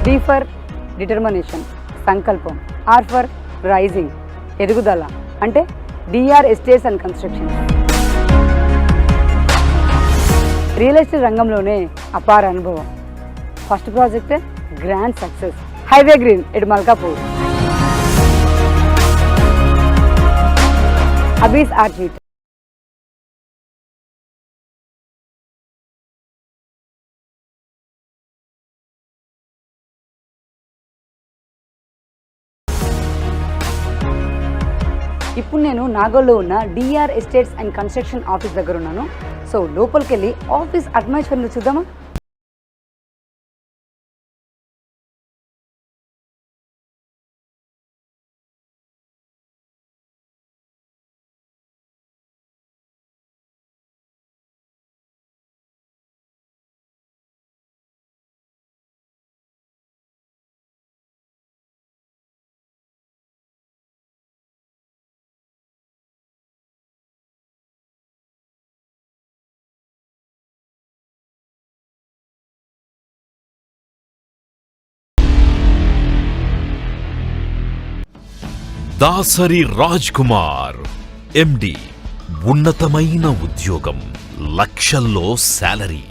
D for determination సంకల్పం, R for rising ఎదుగుదల అంటే DR estates and construction. Real estate రంగంలోనే అపార అనుభవం. First project grand success, highway green at Malkapur. Abhees orchid, ఇప్పుడు నేను నాగోల్లో ఉన్న DR estates and construction office దగ్గర ఉన్నాను. సో లోపలికి వెళ్ళి ఆఫీస్ అట్మాస్ఫియర్ని చూద్దామా? దాసరి రాజ్ కుమార్ ఎండి. ఉన్నతమైన ఉద్యోగం, లక్షల్లో శాలరీ,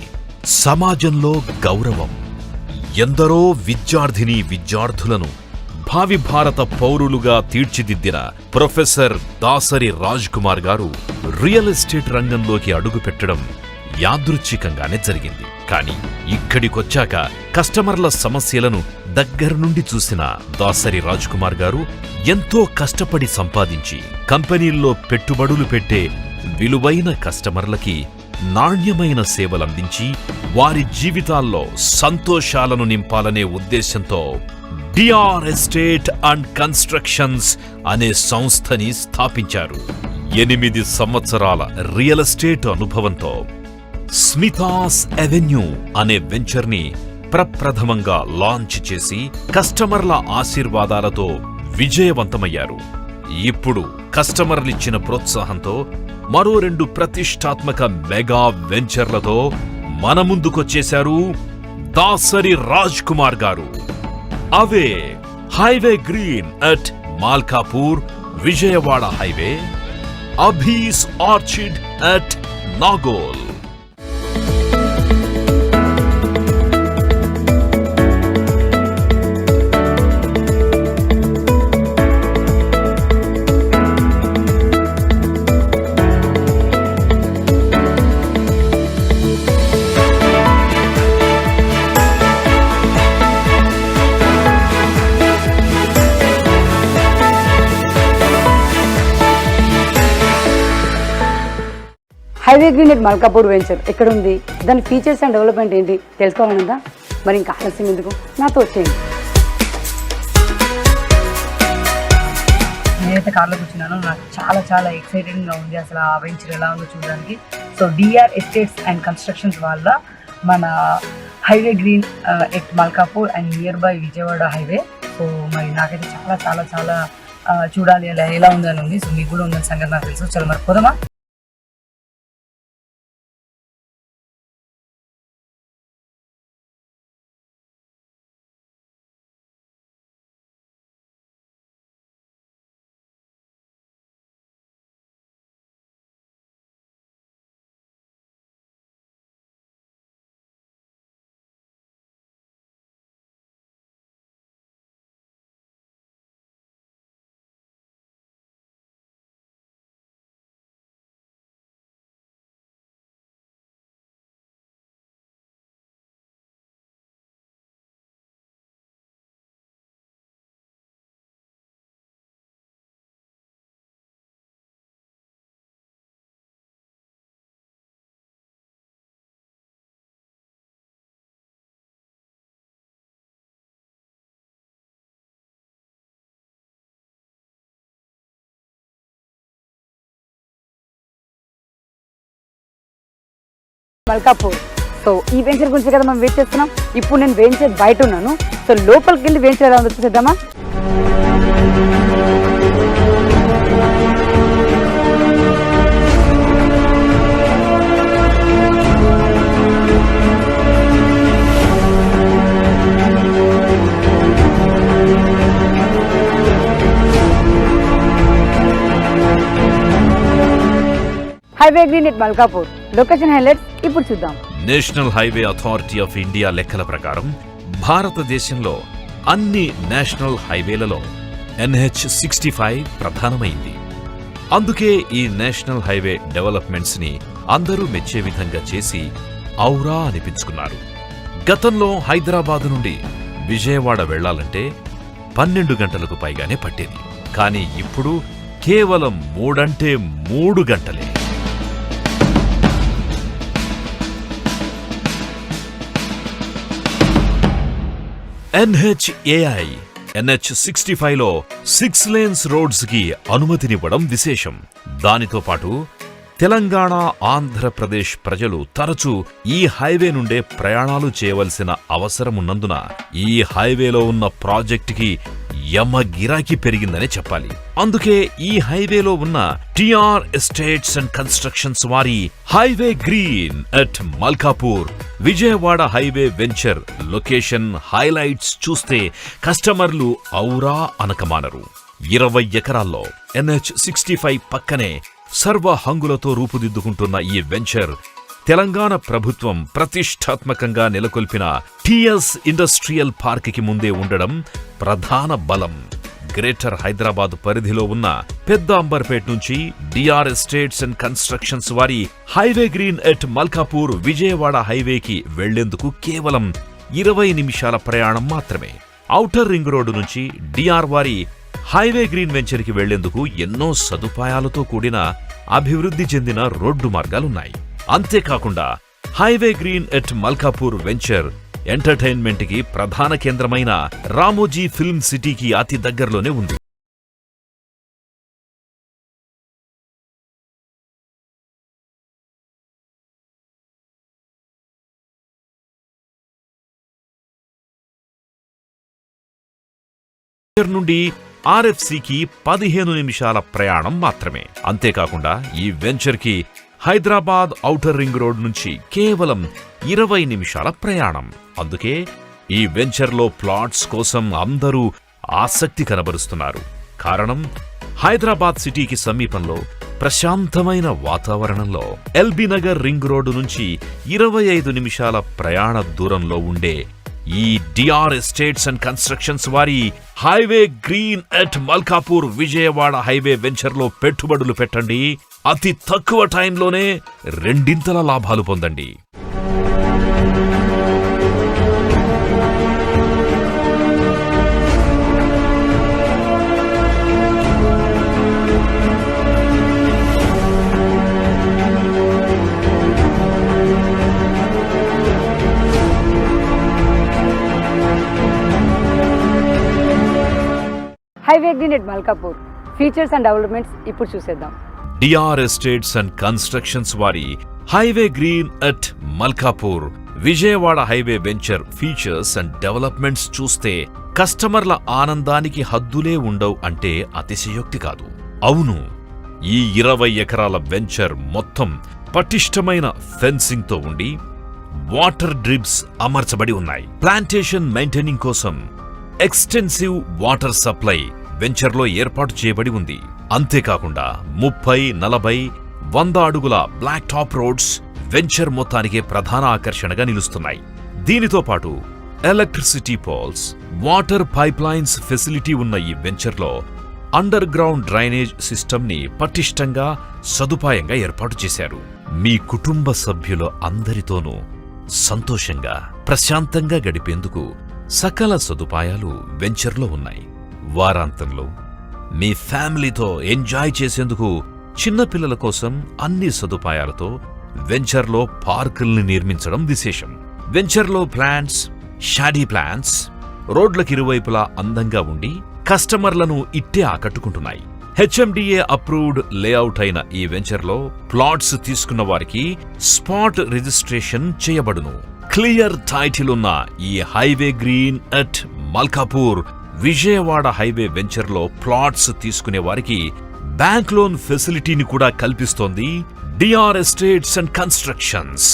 సమాజంలో గౌరవం. ఎందరో విద్యార్థులను భావి భారత పౌరులుగా తీర్చిదిద్దిన ప్రొఫెసర్ దాసరి రాజ్ కుమార్ గారు రియల్ ఎస్టేట్ రంగంలోకి అడుగుపెట్టడం యాదృచ్ఛికంగానే జరిగింది. కానీ ఇక్కడికొచ్చాక కస్టమర్ల సమస్యలను దగ్గర నుండి చూసిన దాసరి రాజ్ కుమార్ గారు ఎంతో కష్టపడి సంపాదించి కంపెనీల్లో పెట్టుబడులు పెట్టే విలువైన కస్టమర్లకి నాణ్యమైన సేవలందించి వారి జీవితాల్లో సంతోషాలను నింపాలనే ఉద్దేశంతో డిఆర్ ఎస్టేట్ అండ్ కన్స్ట్రక్షన్స్ అనే సంస్థని స్థాపించారు. 8 సంవత్సరాల రియల్ ఎస్టేట్ అనుభవంతో స్మితాస్ అవెన్యూ అనే వెంచర్ని ప్రప్రథమంగా లాంచ్ చేసి కస్టమర్ల ఆశీర్వాదాలతో విజయవంతమయ్యారు. ఇప్పుడు కస్టమర్లిచ్చిన ప్రోత్సాహంతో మరో 2 ప్రతిష్టాత్మక మెగా వెంచర్లతో మన ముందుకొచ్చేశారు దాసరి రాజ్ కుమార్ గారు. అవే highway green at Malkapur Vijayawada highway, Abhees orchid at Nagole. Highway green at Malkapur venture ఎక్కడ ఉంది, దాని ఫీచర్స్ అండ్ డెవలప్మెంట్ ఏంటి తెలుసుకోవాలనుందా? మరి ఇంకా ఆలస్యం ఎందుకు, నాతో వచ్చేయండి. నేనైతే కార్లో కూర్చున్నాను. నాకు చాలా చాలా ఎక్సైటెడ్గా ఉంది అసలు ఆ వెంచర్ ఎలా ఉందో చూడడానికి. So DR estates and constructions వల్ల మన highway green at Malkapur and near by Vijayawada highway. So మరి నాకైతే చాలా చాలా చాలా చూడాలి అలా ఎలా ఉందని ఉంది. సో మీకు కూడా ఉందని సంగతి నాకు తెలుసు. చలో మరి పోదామా? మల్కాపూర్. సో ఈ వెంచర్ గురించి కదా మనం వెయిట్ చేస్తున్నాం. ఇప్పుడు నేను వెంచర్ బయట ఉన్నాను. సో లోపలికి వెళ్ళి వెంచర్ ఎలా ఉందో చూసేద్దామా? Highway green at Malkapur. Location highlights ఇప్పుడు చూద్దాం. National highway authority of India లెక్కల ప్రకారం భారతదేశంలో అన్ని నేషనల్ హైవేలలో NH65 ప్రధానమైంది. అందుకే ఈ నేషనల్ హైవే డెవలప్మెంట్స్ ని అందరూ మెచ్చే విధంగా చేసి ఔరా అనిపించుకున్నారు. గతంలో హైదరాబాద్ నుండి విజయవాడ వెళ్లాలంటే 12 గంటలకు పైగానే పట్టేది. కానీ ఇప్పుడు కేవలం 3 గంటలే. NHAI NH65లో 6 lanes రోడ్స్ కి అనుమతినివ్వడం విశేషం. దానితో పాటు తెలంగాణ, ఆంధ్రప్రదేశ్ ప్రజలు తరచూ ఈ హైవే నుండే ప్రయాణాలు చేయవలసిన అవసరమున్నందున ఈ హైవేలో ఉన్న ప్రాజెక్టుకి యమ గిరాకీ పెరిగిందనే చెప్పాలి. అందుకే ఈ హైవేలో ఉన్న DR ఎస్టేట్స్ అండ్ కన్స్ట్రక్షన్స్ వారి highway green at Malkapur Vijayawada highway venture location highlights చూస్తే కస్టమర్లు ఔరా అనకమానరు. 20 ఎకరాల్లో NH65 పక్కనే సర్వ హంగులతో రూపుదిద్దుకుంటున్న ఈ వెంచర్ తెలంగాణ ప్రభుత్వం ప్రతిష్టాత్మకంగా నెలకొల్పిన TS ఇండస్ట్రియల్ పార్క్ కి ముందే ఉండడం ప్రధాన బలం. గ్రేటర్ హైదరాబాద్ పరిధిలో ఉన్న పెద్ద అంబర్పేట్ నుంచి DR ఎస్టేట్స్ అండ్ కన్స్ట్రక్షన్స్ వారి highway green at Malkapur Vijayawada హైవేకి వెళ్లేందుకు కేవలం 20 నిమిషాల ప్రయాణం మాత్రమే. ఔటర్ రింగ్ రోడ్డు నుంచి DR వారి హైవే గ్రీన్ వెంచర్ కి వెళ్లేందుకు ఎన్నో సదుపాయాలతో కూడిన అభివృద్ధి చెందిన రోడ్డు మార్గాలున్నాయి. అంతేకాకుండా highway green at Malkapur venture entertainment కి ప్రధాన కేంద్రమైన రామోజీ ఫిల్మ్ సిటీకి అతి దగ్గరలోనే ఉంది. నుండి RFCకి 15 నిమిషాల ప్రయాణం మాత్రమే. అంతేకాకుండా ఈ వెంచర్ కి హైదరాబాద్ ఔటర్ రింగ్ రోడ్ నుంచి కేవలం 20 నిమిషాల ప్రయాణం. అందుకే ఈ వెంచర్లో ప్లాట్స్ కోసం అందరూ ఆసక్తి కనబరుస్తున్నారు. కారణం హైదరాబాద్ సిటీకి సమీపంలో ప్రశాంతమైన వాతావరణంలో LB నగర్ రింగ్ రోడ్డు నుంచి 25 నిమిషాల ప్రయాణ దూరంలో ఉండే ఈ DR ఎస్టేట్స్ అండ్ కన్స్ట్రక్షన్స్ వారి highway green at Malkapur Vijayawada highway వెంచర్లో పెట్టుబడులు పెట్టండి. అతి తక్కువ టైంలోనే 2 లాభాలు పొందండి. Highway green at Malkapur features and developments ఇప్పుడు చూసేద్దాం. DR ఎస్టేట్స్ అండ్ కన్స్ట్రక్షన్స్ వారి highway green at Malkapur Vijayawada highway venture features and developments చూస్తే కస్టమర్ల ఆనందానికి హద్దులే ఉండవు అంటే అతిశయోక్తి కాదు. అవును, ఈ 20 ఎకరాల వెంచర్ మొత్తం పటిష్టమైన ఫెన్సింగ్ తో ఉండి వాటర్ డ్రిప్స్ అమర్చబడి ఉన్నాయి. ప్లాంటేషన్ మెయింటైనింగ్ కోసం ఎక్స్టెన్సివ్ వాటర్ సప్లై వెంచర్లో ఏర్పాటు చేయబడి ఉంది. అంతేకాకుండా 30, 40, 100 అడుగుల బ్లాక్ టాప్ రోడ్స్ వెంచర్ మొత్తానికే ప్రధాన ఆకర్షణగా నిలుస్తున్నాయి. దీనితో పాటు electricity poles, water pipe lines facility ఉన్న ఈ వెంచర్లో అండర్ గ్రౌండ్ డ్రైనేజ్ సిస్టమ్ ని పటిష్టంగా సదుపాయంగా ఏర్పాటు చేశారు. మీ కుటుంబ సభ్యుల అందరితోనూ సంతోషంగా ప్రశాంతంగా గడిపేందుకు సకల సదుపాయాలు వెంచర్లో ఉన్నాయి. వారాంతంలో మీ ఫ్యామిలీతో ఎంజాయ్ చేసేందుకు చిన్నపిల్లల కోసం అన్ని సదుపాయాలతో వెంచర్లో పార్కుల్ని నిర్మించడం విశేషం. వెంచర్లో ప్లాంట్స్, షాడీ ప్లాంట్స్ రోడ్లకు ఇరువైపులా అందంగా ఉండి కస్టమర్లను ఇట్టే ఆకట్టుకుంటున్నాయి. HMDA అప్రూవ్డ్ లేఅవుట్ అయిన ఈ వెంచర్లో ప్లాట్స్ తీసుకున్న వారికి స్పాట్ రిజిస్ట్రేషన్ చేయబడును. క్లియర్ టైటిల్ ఉన్న ఈ highway green at Malkapur Vijayawada highway వెంచర్లో ప్లాట్స్ తీసుకునే వారికి బ్యాంక్ లోన్ ఫెసిలిటీని కూడా కల్పిస్తోంది DR ఎస్టేట్స్ అండ్ కన్స్ట్రక్షన్స్.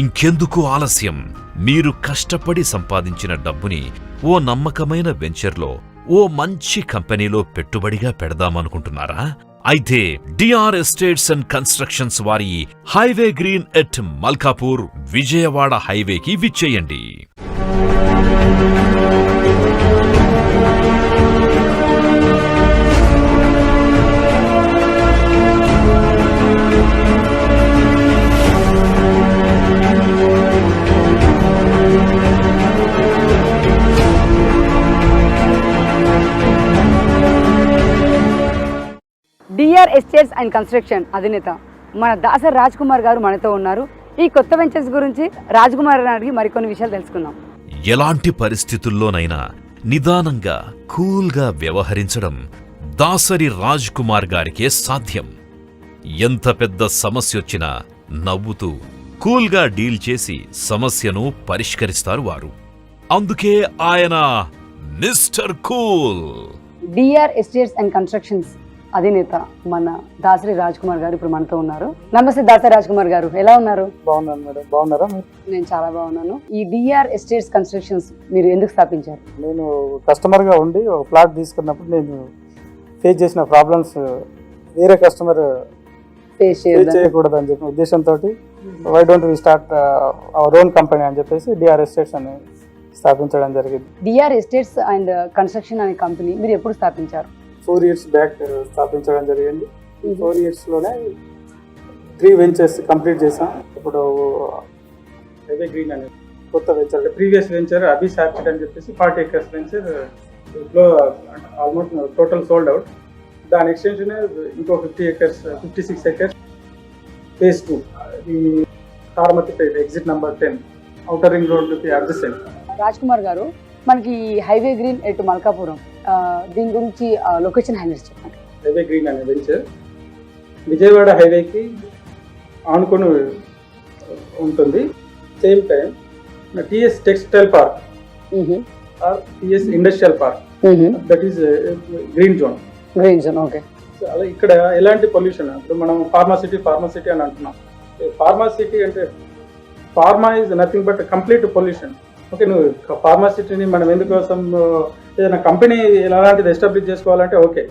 ఇంకెందుకు ఆలస్యం? మీరు కష్టపడి సంపాదించిన డబ్బుని ఓ నమ్మకమైన వెంచర్లో, ఓ మంచి కంపెనీలో పెట్టుబడిగా పెడదామనుకుంటున్నారా? అయితే డిఆర్ ఎస్టేట్స్ అండ్ కన్స్ట్రక్షన్స్ వారి highway green at Malkapur Vijayawada హైవేకి విచ్చేయండి. డిఆర్ ఎస్టేట్స్ అండ్ కన్స్ట్రక్షన్ అధినేత మన దాసర్ రాజ్ కుమార్ గారు మనతో ఉన్నారు. ఈ కొత్త వెంచర్స్ గురించి రాజ్ కుమార్ గారికి మరికొన్ని విషయాలు తెలుసుకుందాం. ఎలాంటి పరిస్థితుల్లోనైనా నిదానంగా కూల్గా వ్యవహరించడం దాసరి రాజ్ కుమార్ గారికే సాధ్యం. ఎంత పెద్ద సమస్యొచ్చినా నవ్వుతూ కూల్గా డీల్ చేసి సమస్యను పరిష్కరిస్తారు వారు. అందుకే ఆయన mister cool. DR estates and constructions అధినేత మన దాసరి రాజ్ కుమార్ గారు ఇప్పుడు మనతో ఉన్నారు. నమస్తే దాసరి రాజ్ కుమార్ గారు, ఎలా ఉన్నారు? బాగున్నాను మేడం. బాగున్నారా మీరు? నేను చాలా బాగున్నాను. ఈ డిఆర్ ఎస్టేట్స్ కన్స్ట్రక్షన్స్ మీరు ఎందుకు స్థాపించారు? నేను కస్టమర్గా ఉండి ఒక ప్లాట్ తీసుకున్నప్పుడు నేను ఫేస్ చేసిన ప్రాబ్లమ్స్ వేరే కస్టమర్ ఫేస్ చేయకూడదు అని చెప్పిన ఉద్దేశంతో why don't we start our own company అని చెప్పేసి డిఆర్ ఎస్టేట్స్ అని స్థాపించడం జరిగింది. డిఆర్ ఎస్టేట్స్ అండ్ కన్స్ట్రక్షన్ అనే కంపెనీ మీరు ఎప్పుడు స్థాపించారు? 4 years బ్యాక్ స్థాపించడం జరిగింది. 4 yearsలోనే 3 వెంచర్స్ కంప్లీట్ చేసాం. ఇప్పుడు హైవే గ్రీన్ అనే కొత్త venture, previous venture Abhees orchid అని చెప్పేసి 40 acres వెంచర్ లో ఆల్మోస్ట్ టోటల్ సోల్డ్ అవుట్. దాని ఎక్స్టెన్షన్ ఇంకో 56 acres phase 2 ఈ హార్మతిపేట exit number 10 outer ring road adjacent. Raj Kumar గారు, మనకి హైవే గ్రీన్ ఎటు మల్కాపురం దీని గురించి లొకేషన్ హైలైట్స్ చెప్పండి. హైవే గ్రీన్ అనే వెంచర్ విజయవాడ హైవేకి ఆనుకొని ఉంటుంది. Same time TS textile park or TS industrial park, that is green zone. Okay. అలా ఇక్కడ ఎలాంటి పొల్యూషన్, ఇప్పుడు మనం ఫార్మాసిటీ అని అంటున్నాం. ఫార్మాసిటీ అంటే pharma is nothing but complete pollution. Okay, నువ్వు ఫార్మాసిటీని మనం ఎందుకోసం ఏదైనా కంపెనీ ఎలాంటిది ఎస్టాబ్లిష్ చేసుకోవాలంటే ఓకే,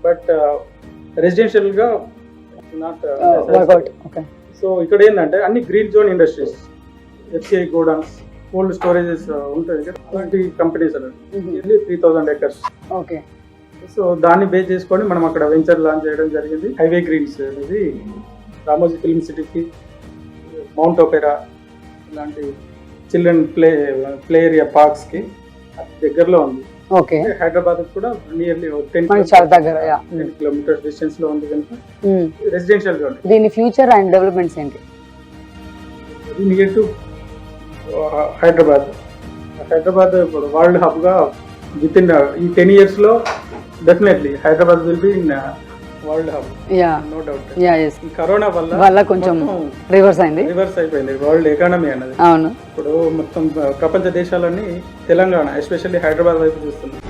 బట్ రెసిడెన్షియల్ గా నాట్. సో ఇక్కడ ఏంటంటే అన్ని green zone industries, FCI godowns, cold storages ఉంటాయి కదా, అలాంటి కంపెనీస్ అనేది 3000 acres. ఓకే. సో దాన్ని బేస్ చేసుకొని మనం అక్కడ వెంచర్ లాంచ్ చేయడం జరిగింది. హైవే గ్రీన్స్ అనేది రామోజీ ఫిల్మ్ సిటీకి, మౌంట్ ఒపేరా ఇలాంటి చిల్డ్రన్ ప్లే ఏరియా పార్క్స్ కి దగ్గరలో ఉంది. ఓకే. హైదరాబాద్ కూడా నియర్లీ 10 kilometers డిస్టెన్స్ లో ఉంది కనుక రెసిడెన్షియల్ గా. దీని ఫ్యూచర్ అండ్ డెవలప్మెంట్స్ ఏంటి? నియర్ టు హైదరాబాద్ ఇప్పుడు వరల్డ్ హబ్ గా విత్ ఇన్ ఈ 10 years లో definitely Hyderabad will be in world hub, no doubt. ఈ కరోనా వల్ల కొంచెం రివర్స్ అయిపోయింది వరల్డ్ ఎకానమీ అన్నది. అవును. ఇప్పుడు మొత్తం ప్రపంచ దేశాలన్నీ తెలంగాణ ఎస్పెషల్లీ హైదరాబాద్ వైపు చూస్తున్నాయి.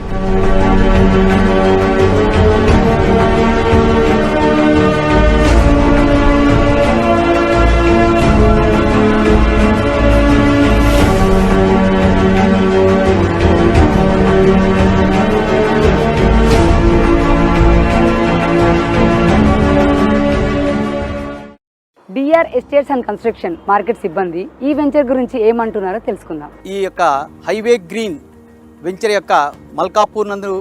DR estates and construction market సిబ్బంది ఈ వెంచర్ గురించి ఏమంటున్నారో తెలుసుకుందాం. ఈ యొక్క హైవే గ్రీన్ వెంచర్ యొక్క మల్కాపూర్ నందు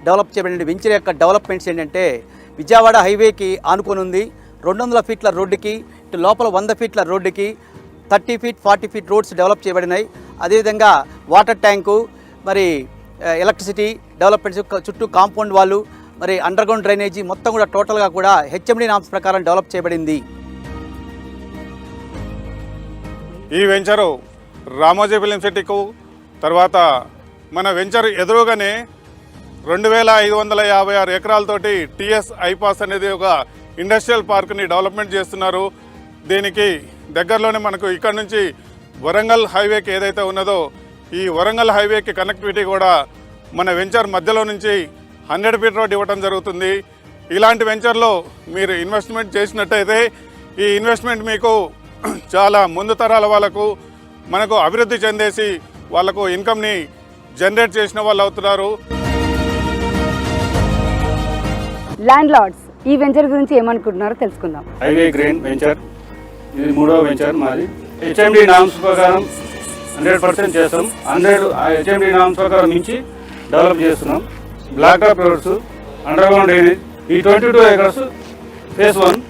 డెవలప్ చేయబడిన వెంచర్ యొక్క డెవలప్మెంట్స్ ఏంటంటే, విజయవాడ హైవేకి ఆనుకొని ఉంది. 200 feet రోడ్డుకి, ఇటు లోపల 100 feet రోడ్డుకి 30 feet 40 feet రోడ్స్ డెవలప్ చేయబడినాయి. అదేవిధంగా వాటర్ ట్యాంకు, మరి ఎలక్ట్రిసిటీ డెవలప్మెంట్స్, చుట్టూ కాంపౌండ్ వాళ్ళు, మరి అండర్గ్రౌండ్ డ్రైనేజీ మొత్తం కూడా టోటల్గా కూడా HMD నామ్స్ ప్రకారం డెవలప్ చేయబడింది. ఈ వెంచరు రామోజీ ఫిలిం సిటీకు తర్వాత మన వెంచర్ ఎదురుగానే 2556 ఎకరాలతోటి టిఎస్ ఐపాస్ అనేది ఒక ఇండస్ట్రియల్ పార్క్ని డెవలప్మెంట్ చేస్తున్నారు. దీనికి దగ్గరలోనే మనకు ఇక్కడ నుంచి వరంగల్ హైవేకి ఏదైతే ఉన్నదో, ఈ వరంగల్ హైవేకి కనెక్టివిటీ కూడా మన వెంచర్ మధ్యలో నుంచి 100 feet రోడ్ ఇవ్వడం జరుగుతుంది. ఇలాంటి వెంచర్లో మీరు ఇన్వెస్ట్మెంట్ చేసినట్టయితే ఈ ఇన్వెస్ట్మెంట్ మీకు చాలా ముందు తరాల వాళ్ళకు మనకు అభివృద్ధి చెందేసి వాళ్ళకు ఇన్కమ్ని జనరేట్ చేసిన వాళ్ళు అవుతున్నారు. ల్యాండ్ లార్డ్స్ ఈ వెంచర్ గురించి ఏమనుకుంటున్నారో తెలుసుకుందాం. హైవే గ్రీన్ వెంచర్ ఇది 3వ వెంచర్ మాది. హెచ్ఎండి నామ్స్ ప్రకారం 100% చేస్తాం. 100 హెచ్ఎండి నామ్స్ ప్రకారం మించి డెవలప్ చేస్తున్నాం. Black top roads, underground drainage. ఈ 22 acres ఫేజ్ 1,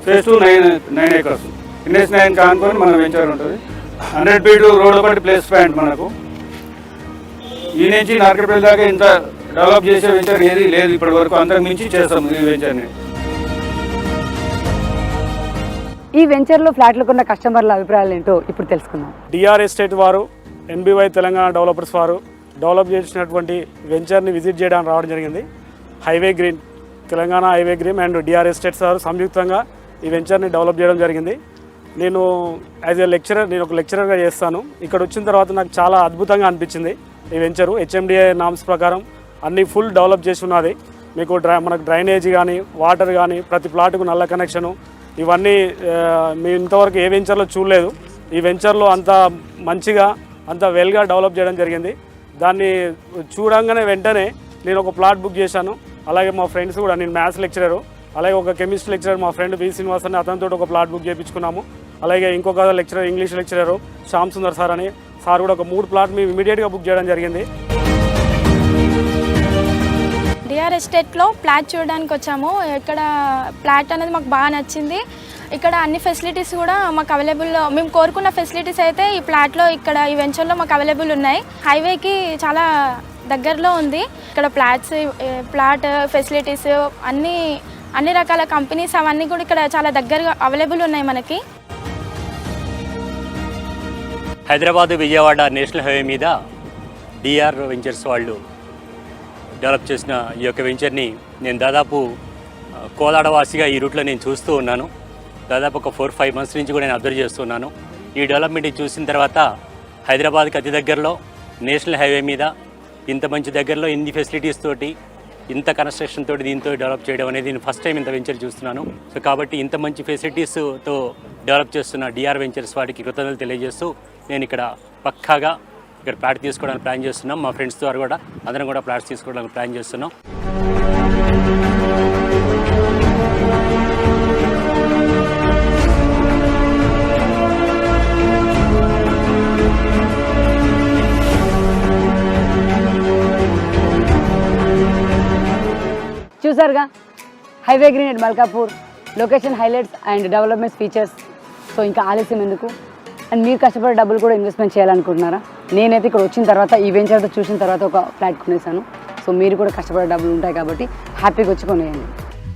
ఫేజ్ 2 9 acres. ఇండస్ 9 కానుకొని మన వెంచర్ ఉంటుంది. 100 feet రోడ్ ఒకటి ప్లేస్ పాయింట్ మనకు. ఈ నుంచి నార్కెట్పల్లి దాకా ఇంత డెవలప్ చేసే వెంచర్ ఏది లేదు ఇప్పటి వరకు. అంతకు మించి చేస్తాం ఈ వెంచర్ని. ఈ వెంచర్లో ఫ్లాట్లు కొన్న కస్టమర్ల అభిప్రాయాలు ఏంటో ఇప్పుడు తెలుసుకుందాం. డిఆర్ ఎస్టేట్ వారు, ఎన్బివై తెలంగాణ డెవలపర్స్ వారు డెవలప్ చేసినటువంటి వెంచర్ని విజిట్ చేయడానికి రావడం జరిగింది. Highway green, Telangana highway green and DR estates వారు సంయుక్తంగా ఈ వెంచర్ని డెవలప్ చేయడం జరిగింది. నేను యాజ్ ఏ లెక్చరర్, నేను ఒక లెక్చరర్గా చేస్తాను. ఇక్కడ వచ్చిన తర్వాత నాకు చాలా అద్భుతంగా అనిపించింది ఈ వెంచరు. హెచ్ఎండిఏ నామ్స్ ప్రకారం అన్నీ ఫుల్ డెవలప్ చేసి ఉన్నది. మీకు మనకు డ్రైనేజ్ కానీ, వాటర్ కానీ, ప్రతి ప్లాట్కు నల్ల కనెక్షను, ఇవన్నీ మేము ఇంతవరకు ఏ వెంచర్లో చూడలేదు. ఈ వెంచర్లో అంత మంచిగా, అంత వెల్గా డెవలప్ చేయడం జరిగింది. దాన్ని చూడంగానే వెంటనే నేను ఒక ప్లాట్ బుక్ చేశాను. అలాగే మా ఫ్రెండ్స్ కూడా, నేను మ్యాథ్స్ లెక్చరరు, అలాగే ఒక కెమిస్ట్రీ లెక్చరర్ మా ఫ్రెండ్ బి శ్రీనివాస్ అని, అతనితో ఒక ప్లాట్ బుక్ చేయించుకున్నాము. అలాగే ఇంకొక lecturer, English lecturer Shyam Sundar sir అని, సార్ కూడా ఒక 3 ప్లాట్ మేము ఇమీడియట్గా బుక్ చేయడం జరిగింది. డిఆర్ ఎస్టేట్లో ఫ్లాట్ చూడడానికి వచ్చాము. ఇక్కడ ఫ్లాట్ అనేది మాకు బాగా నచ్చింది. ఇక్కడ అన్ని ఫెసిలిటీస్ కూడా మాకు అవైలబుల్లో, మేము కోరుకున్న ఫెసిలిటీస్ అయితే ఈ ఫ్లాట్లో, ఇక్కడ ఈ వెంచర్లో మాకు అవైలబుల్ ఉన్నాయి. హైవేకి చాలా దగ్గరలో ఉంది. ఇక్కడ ఫ్లాట్ ఫెసిలిటీస్ అన్ని రకాల కంపెనీస్ అవన్నీ కూడా ఇక్కడ చాలా దగ్గరగా అవైలబుల్ ఉన్నాయి మనకి. హైదరాబాద్ విజయవాడ నేషనల్ హైవే మీద డిఆర్ వెంచర్స్ వాళ్ళు డెవలప్ చేసిన ఈ యొక్క వెంచర్ని నేను దాదాపు కోలాడవాసిగా ఈ రూట్లో నేను చూస్తూ ఉన్నాను. దాదాపు ఒక 4-5 months నుంచి కూడా నేను అబ్జర్వ్ చేస్తున్నాను. ఈ డెవలప్మెంట్ని చూసిన తర్వాత హైదరాబాద్కి అతి దగ్గరలో నేషనల్ హైవే మీద ఇంత మంచి దగ్గరలో ఇన్ని ఫెసిలిటీస్ తోటి, ఇంత కన్స్ట్రక్షన్ తోటి దీంతో డెవలప్ చేయడం అనేది నేను ఫస్ట్ టైం ఇంత వెంచర్ చూస్తున్నాను. సో కాబట్టి ఇంత మంచి ఫెసిలిటీస్తో డెవలప్ చేస్తున్న డిఆర్ వెంచర్స్ వాటికి కృతజ్ఞతలు తెలియజేస్తూ నేను ఇక్కడ పక్కాగా ఇక్కడ ప్లాట్ తీసుకోవడానికి ప్లాన్ చేస్తున్నాం. మా ఫ్రెండ్స్ ద్వారా కూడా అందరం కూడా ప్లాట్స్ తీసుకోవడానికి ప్లాన్ చేస్తున్నాం. చూసారుగా highway green at Malkapur, location highlights and developments features. So ఇంకా ఆలస్యం ఎందుకు? అండ్ మీరు కష్టపడే డబ్బులు కూడా ఇన్వెస్ట్మెంట్ చేయాలనుకుంటున్నారా? నేనైతే ఇక్కడ వచ్చిన తర్వాత ఈ వెంచర్తో చూసిన తర్వాత ఒక ఫ్లాట్ కొనేసాను. సో మీరు కూడా కష్టపడే డబ్బులు ఉంటాయి కాబట్టి హ్యాపీగా వచ్చి కొనేయండి.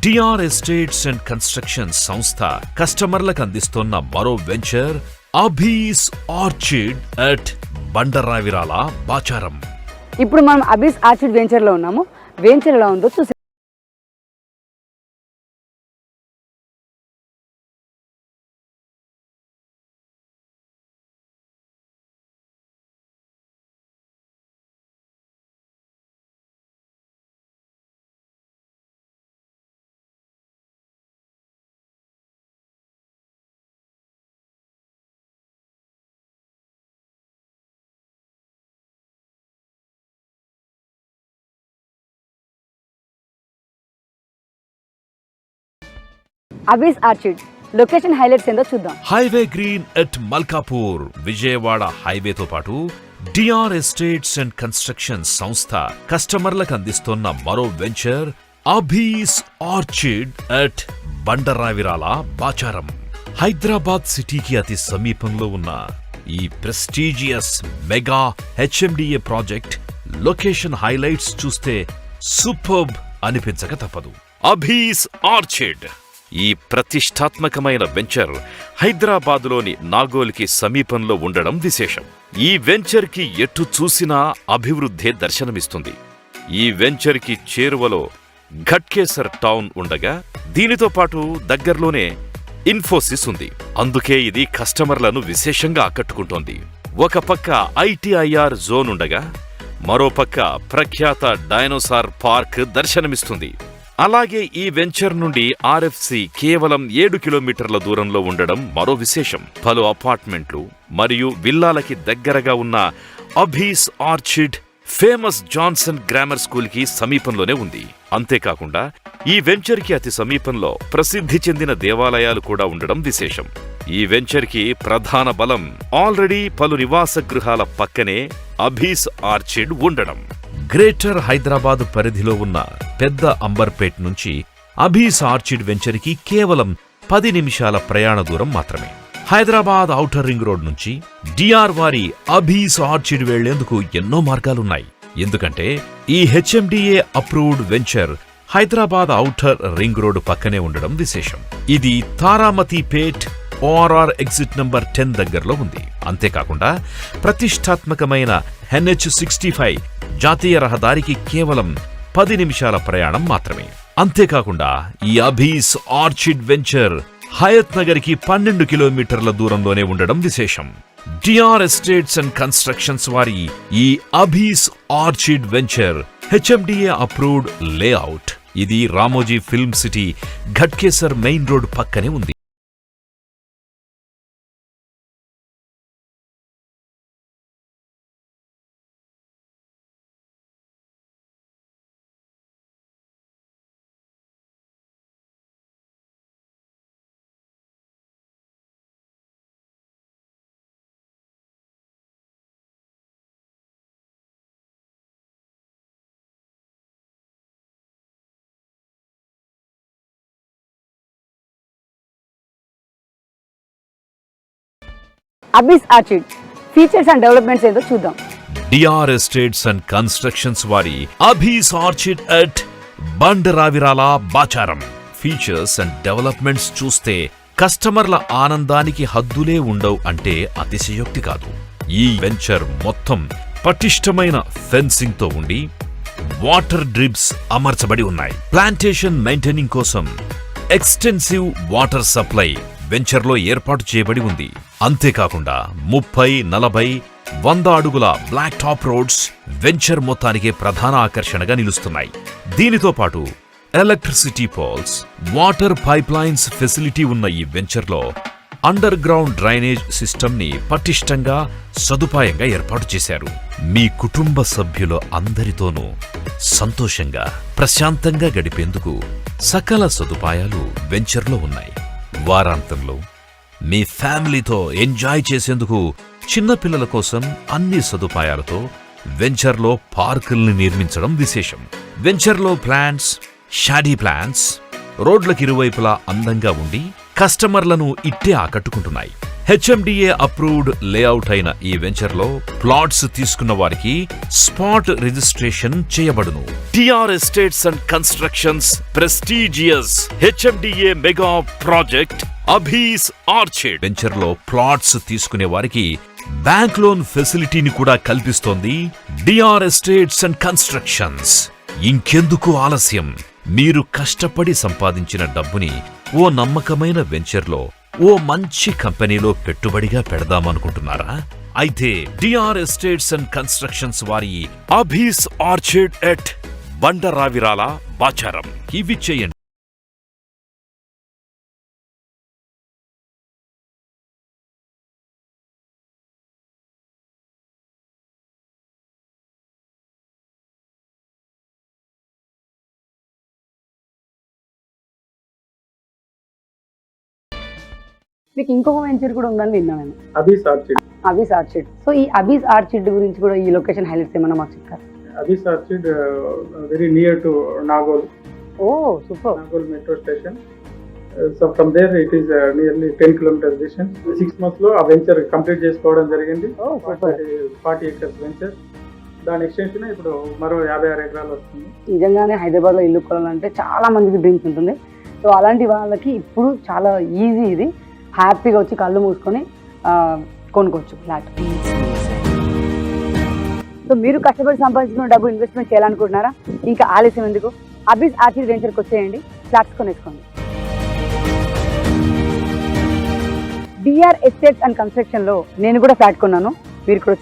డిఆర్ ఎస్టేట్స్ అండ్ కన్స్ట్రక్షన్ సంస్థ కస్టమర్లకు అందిస్తున్న మరో venture Abhees orchid at Bandaravirala Bacharam. ఇప్పుడు మనం అబీస్ ఆర్చిడ్ వెంచర్లో ఉన్నాము. వెంచర్ ఎలా ఉందో చూసి అబీస్ ఆర్చిడ్ లొకేషన్ హైలైట్స్ ఏందో చూద్దాం. Highway green at Malkapur, Vijayawada హైవేతో పాటు డిఆర్ ఎస్టేట్స్ అండ్ కన్స్ట్రక్షన్ సంస్థ కస్టమర్లకు అందిస్తున్న మరో venture Abhees orchid at Bandaravirala Bacharam. Hyderabad సిటీకి అతి సమీపంలో ఉన్న ఈ prestigious mega HMDA project location highlights చూస్తే సూపర్బ్ అనిపించక తప్పదు. అబీస్ ఆర్చిడ్ ఈ ప్రతిష్టాత్మకమైన వెంచర్ హైదరాబాదులోని నాగోల్కి సమీపంలో ఉండడం విశేషం. ఈ వెంచర్కి ఎటు చూసినా అభివృద్ధే దర్శనమిస్తుంది. ఈ వెంచర్కి చేరువలో ఘట్కేసర్ టౌన్ ఉండగా దీనితో పాటు దగ్గరలోనే ఇన్ఫోసిస్ ఉంది. అందుకే ఇది కస్టమర్లను విశేషంగా ఆకట్టుకుంటోంది. ఒక పక్క ఐటీఐఆర్ జోన్ ఉండగా మరో పక్క ప్రఖ్యాత డైనోసార్ పార్క్ దర్శనమిస్తుంది. అలాగే ఈ వెంచర్ నుండి ఆర్ఎఫ్సి కేవలం 7 కిలోమీటర్ల దూరంలో ఉండడం మరో విశేషం. పలు అపార్ట్మెంట్లు మరియు విల్లాలకి దగ్గరగా ఉన్న Abhees orchid famous Johnson grammar school కి సమీపంలోనే ఉంది. అంతేకాకుండా ఈ వెంచర్కి అతి సమీపంలో ప్రసిద్ధి చెందిన దేవాలయాలు కూడా ఉండడం విశేషం. ఈ వెంచర్కి ప్రధాన బలం ఆల్రెడీ పలు నివాస గృహాల పక్కనే అభీస్ ఆర్చిడ్ ఉండడం. గ్రేటర్ హైదరాబాద్ పరిధిలో ఉన్న పెద్ద అంబర్పేట్ నుంచి అభీస్ ఆర్చిడ్ వెంచర్కి కేవలం 10 నిమిషాల ప్రయాణ దూరం మాత్రమే. హైదరాబాద్ ఔటర్ రింగ్ రోడ్ నుంచి డిఆర్ వారి అభీస్ ఆర్చిడ్ వెళ్లేందుకు ఎన్నో మార్గాలున్నాయి. ఎందుకంటే ఈ HMDA approved venture Hyderabad outer ring road పక్కనే ఉండడం విశేషం. ఇది తారామతిపేట్ ORR ఎగ్జిట్ నంబర్ 10 దగ్గరలో ఉంది. అంతేకాకుండా ప్రతిష్టాత్మకమైన NH65 జాతీయ రహదారికి కేవలం 10 నిమిషాల ప్రయాణం మాత్రమే. అంతేకాకుండా ఈ అభీస్ ఆర్చిడ్ వెంచర్ హయత్ నగర్ కి 12 కిలోమీటర్ల దూరంలోనే ఉండడం విశేషం. డిఆర్ ఎస్టేట్స్ అండ్ కన్స్ట్రక్షన్స్ వారి ఈ Abhees orchid venture HMDA approved layout. ఇది Ramoji film city Ghatkesar main road పక్కనే ఉంది. Abhees orchid features and developments ఏదో చూద్దాం. డిఆర్ ఎస్టేట్స్ అండ్ కన్స్ట్రక్షన్స్ వారి Abhees orchid at Bandaravirala Bacharam. Features and developments చూస్తే కస్టమర్ల ఆనందానికి హద్దులే ఉండవు అంటే అతిశయోక్తి కాదు. ఈ వెంచర్ మొత్తం పటిష్టమైన ఫెన్సింగ్ తో ఉండి వాటర్ డ్రిప్స్ అమర్చబడి ఉన్నాయి. ప్లాంటేషన్ మెయింటైనింగ్ కోసం ఎక్స్టెన్సివ్ వాటర్ సప్లై వెంచర్లో ఏర్పాటు చేయబడి ఉంది. అంతేకాకుండా 30, 40, 100 అడుగుల బ్లాక్ టాప్ రోడ్స్ వెంచర్ మొత్తానికే ప్రధాన ఆకర్షణగా నిలుస్తున్నాయి. దీనితో పాటు electricity poles, water pipe lines facility ఉన్న ఈ వెంచర్లో అండర్ గ్రౌండ్ డ్రైనేజ్ సిస్టమ్ ని పటిష్టంగా సదుపాయంగా ఏర్పాటు చేశారు. మీ కుటుంబ సభ్యుల అందరితోనూ సంతోషంగా ప్రశాంతంగా గడిపేందుకు సకల సదుపాయాలు వెంచర్లో ఉన్నాయి. వారాంతంలో మీ ఫ్యామిలీతో ఎంజాయ్ చేసేందుకు చిన్నపిల్లల కోసం అన్ని సదుపాయాలతో వెంచర్లో పార్కుల్ని నిర్మించడం విశేషం. వెంచర్లో ప్లాంట్స్, షాడీ ప్లాంట్స్ రోడ్లకు ఇరువైపులా అందంగా ఉండి కస్టమర్లను ఇట్టే ఆకట్టుకుంటున్నాయి. హెచ్ఎండిఏ అప్రూవ్డ్ లేఅవుట్ అయిన ఈ వెంచర్లో ప్లాట్స్ తీసుకున్న వారికి స్పాట్ రిజిస్ట్రేషన్ చేయబడును. DR estates and constructions prestigious HMDA mega project Abhees orchid వెంచర్లో ప్లాట్స్ తీసుకునే వారికి బ్యాంక్ లోన్ ఫెసిలిటీని కూడా కల్పిస్తోంది డిఆర్ ఎస్టేట్స్ అండ్ కన్స్ట్రక్షన్స్. ఇంకెందుకు ఆలస్యం? మీరు కష్టపడి సంపాదించిన డబ్బుని ఓ నమ్మకమైన వెంచర్లో, ఓ మంచి కంపెనీలో పెట్టుబడిగా పెడదామనుకుంటున్నారా? అయితే డిఆర్ ఎస్టేట్స్ అండ్ కన్స్ట్రక్షన్స్ వారి అభీస్ ఆర్చిడ్ ఎట్ బండరావిరాల బాచారం ఇవి చేయండి. మీకు ఇంకొక వెంచర్ కూడా ఉందని విన్నా నేను, అబీస్ ఆర్చిడ్. అబీస్ ఆర్చిడ్. సో ఈ అబీస్ ఆర్చిడ్ గురించి కూడా ఈ లొకేషన్ హైలైట్స్ ఏమన్నా మాకు చెప్తారు? Abhees orchid very near to Nagole. Oh super. Nagole metro station. So from there it is nearly 10 kilometers distance. 6 months లో ఆ వెంచర్ కంప్లీట్ చేసుకోవడం జరిగింది. 40 acres వెంచర్. దాని ఎక్స్టెన్షన్ ఇప్పుడు మరో 56 ఎకరాలు వస్తుంది. నిజంగానే హైదరాబాద్ లో ఇల్లు కొనాలంటే చాలా మందికి డ్రీమ్స్ ఉంటుంది. సో అలాంటి వాళ్ళకి ఇప్పుడు చాలా ఈజీ, ఇది హ్యాపీగా వచ్చి కళ్ళు మూసుకొని కొనుక్కోవచ్చు ఫ్లాట్. సో మీరు కష్టపడి సంపాదించుకున్న డబ్బు ఇన్వెస్ట్మెంట్ చేయాలనుకుంటున్నారా? ఇంకా ఆలస్యం ఎందుకు? అబీస్ ఆర్చిడ్ వెంచర్కి వచ్చేయండి, ఫ్లాట్స్ కొనేసుకోండి. డిఆర్ ఎస్టేట్స్ అండ్ కన్స్ట్రక్షన్ లో నేను కూడా ఫ్లాట్ కొన్నాను. మీరు కూడా వచ్చి